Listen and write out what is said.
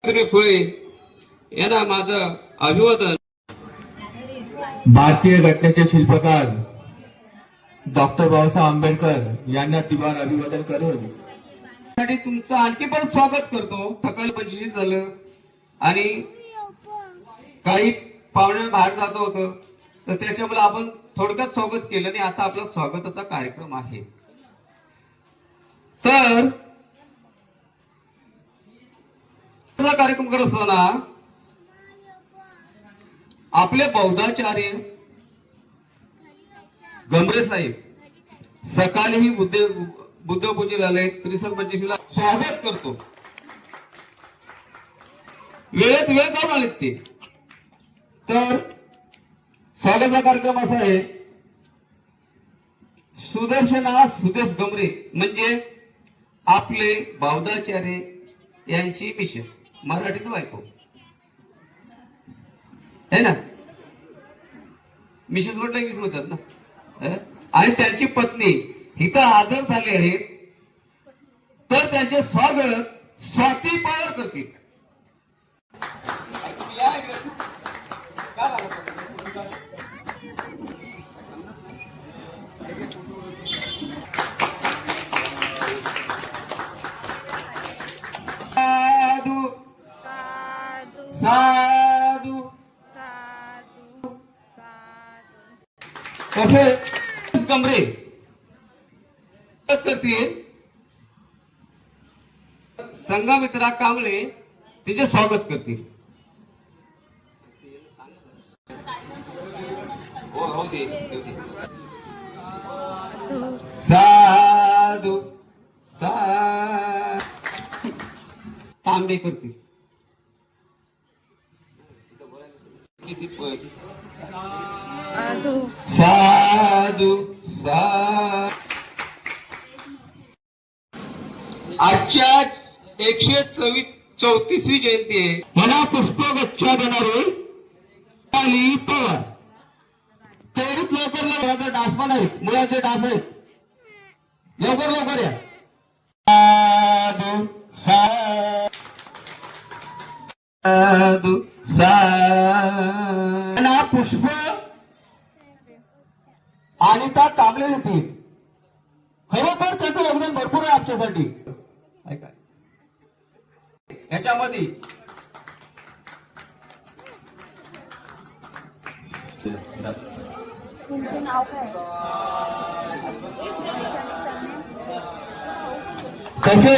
फुले यांना माझं अभिवादन. भारतीय घटनेचे शिल्पकार डॉक्टर बाबासाहेब आंबेडकर यांना दिवार अभिवादन करून तुमचं आणखी पण स्वागत करतो. सकाळी 25 झालं आणि काही पाहुणे बाहेर जायचं होतं तर त्याच्यामुळे आपण थोडक्यात स्वागत केलं आणि आता आपला स्वागताचा कार्यक्रम आहे. तर कार्यक्रम करत असताना आपले बौद्धाचार्य गमरे साहेब सकाळीही बुद्ध पूजन झाले. 63-25 स्वागत करतो. वेळेत वेळ करून आलेत ते. तर स्वागताचा कार्यक्रम असा आहे, सुदर्शना सुदेश गमरे म्हणजे आपले बौद्धाचार्य यांची मिसेस, मराठीत बायको है ना. मिसेस म्हटलं इंग्लिश म्हणतात ना. आणि त्यांची पत्नी इथं हजर झाले आहेत. तर त्यांचे स्वागत स्वाती पवार करतील. साधू साधू कसे कमरे करतील. संघमित्रा कांबळे तिचे स्वागत करतील. साधू तांबे करतील. साधू आजच्या 134वी जयंती आहे. मला पुष्पगुच्छ देणारे पवार तेरीत लवकर डास पण आहेत, मुलाचे डास आहेत. लवकर लवकर या. साधू पुष्प आणि त्या कांबळे होतील. खरोखर त्याचं योगदान भरपूर आहे आमच्यासाठी. याच्यामध्ये तुमचे नाव काय? तसे